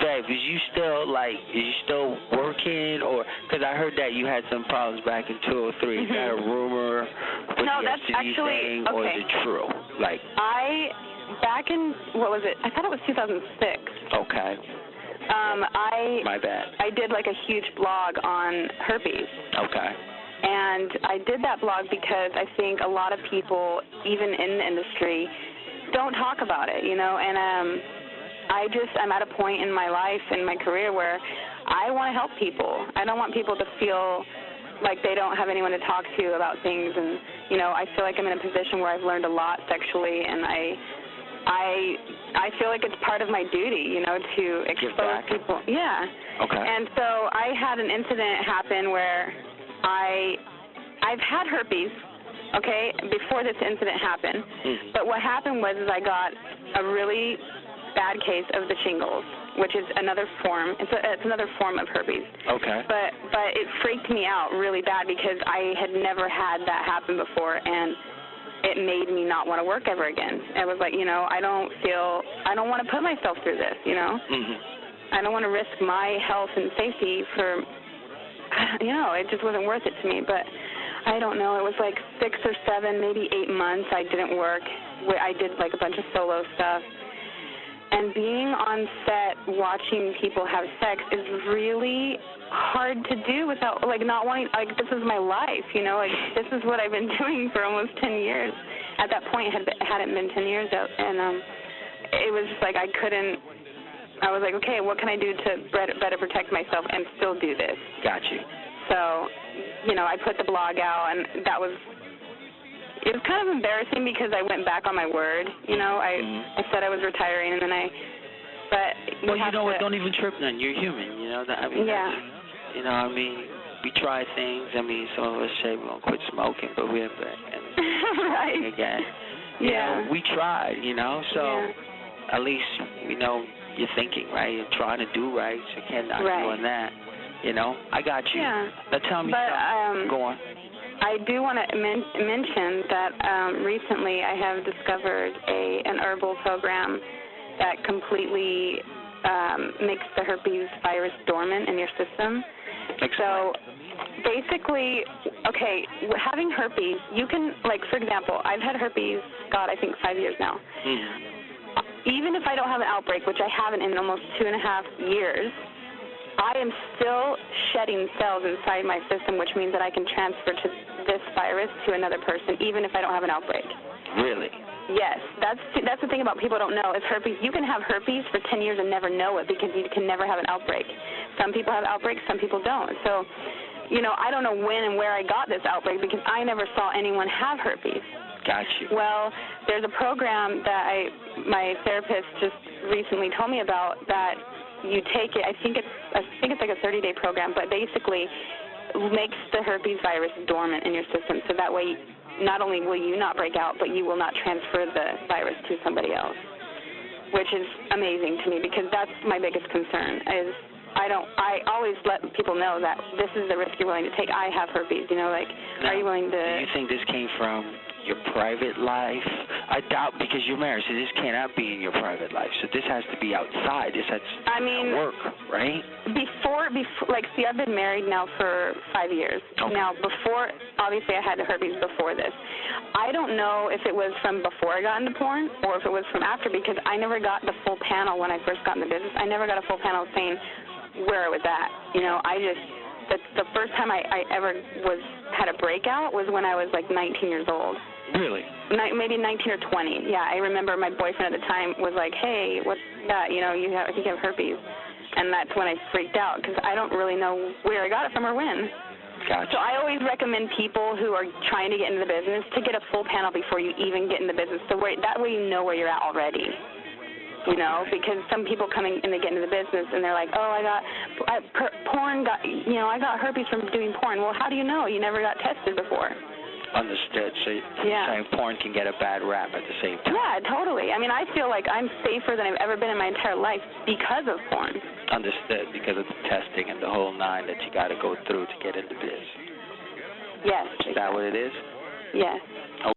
babe, is you still working, or because I heard that you had some problems back in 2003? Is that a rumor with No, the that's STD actually thing, okay. or is it true? Like, back in, what was it? I thought it was 2006. Okay. My bad. I did like a huge blog on herpes. Okay. And I did that blog because I think a lot of people, even in the industry, don't talk about it, you know, and I'm at a point in my life, in my career, where I want to help people. I don't want people to feel like they don't have anyone to talk to about things, and, you know, I feel like I'm in a position where I've learned a lot sexually, and I feel like it's part of my duty, you know, to expose people. Yeah. Okay. And so I had an incident happen where I've had herpes, okay, before this incident happened. But what happened was I got a really bad case of the shingles, which is another form. It's another form of herpes. Okay. But it freaked me out really bad because I had never had that happen before, and it made me not want to work ever again. It was like, you know, I don't want to put myself through this, you know. I don't want to risk my health and safety for, you know, it just wasn't worth it to me. But I don't know, it was like 6 or 7, maybe 8 months I didn't work. I did like a bunch of solo stuff. And being on set watching people have sex is really hard to do without, like, not wanting, like, this is my life, you know, like, this is what I've been doing for almost 10 years. At that point, it hadn't been 10 years out, and it was just like I was like, okay, what can I do to better protect myself and still do this? Got you. So, you know, I put the blog out, and it was kind of embarrassing because I went back on my word, you know. I said I was retiring, and then Well, you know what, don't even trip then. You're human, you know. Yeah. You know, I mean, we try things. I mean, some of us say we're going to quit smoking, but we're back. Right. Again. You know, we tried, you know, so at least, you know, you're thinking, right? You're trying to do right, so you can't knock you on that. You know, I got you. Yeah. Now tell me something. Go on. I do want to mention that recently I have discovered an herbal program that completely makes the herpes virus dormant in your system. So basically, okay, having herpes, you can, like, for example, I've had herpes, God, I think 5 years now. Even if I don't have an outbreak, which I haven't in almost 2.5 years, I am still shedding cells inside my system, which means that I can transfer this virus to another person, even if I don't have an outbreak. Really? Yes. That's the thing about people don't know is herpes. You can have herpes for 10 years and never know it because you can never have an outbreak. Some people have outbreaks, some people don't. So, you know, I don't know when and where I got this outbreak because I never saw anyone have herpes. Got you. Well, there's a program that my therapist just recently told me about that you take it. I think it's like a 30-day program, but basically makes the herpes virus dormant in your system, so that way not only will you not break out, but you will not transfer the virus to somebody else, which is amazing to me because that's my biggest concern. I always let people know that this is the risk you're willing to take. I have herpes, you know, like, now, are you willing to? Do you think this came from your private life? I doubt, because you're married, so this cannot be in your private life. So this has to be outside. This has to work, right? Before, like, see, I've been married now for 5 years. Okay. Now, obviously I had the herpes before this. I don't know if it was from before I got into porn or if it was from after, because I never got the full panel when I first got in the business. I never got a full panel saying where it was at. You know, the first time I ever had a breakout was when I was like 19 years old. Really? Maybe 19 or 20. Yeah, I remember my boyfriend at the time was like, "Hey, what's that? You know, I think you have herpes," and that's when I freaked out because I don't really know where I got it from or when. Gotcha. So I always recommend people who are trying to get into the business to get a full panel before you even get in the business. So that way you know where you're at already. You know, because some people come in and they get into the business and they're like, "Oh, I got herpes from doing porn." Well, how do you know? You never got tested before. Understood. So you're saying porn can get a bad rap at the same time. Yeah, totally. I mean, I feel like I'm safer than I've ever been in my entire life because of porn. Understood, because of the testing and the whole nine that you got to go through to get into this. Yes. Is that what it is? Yes.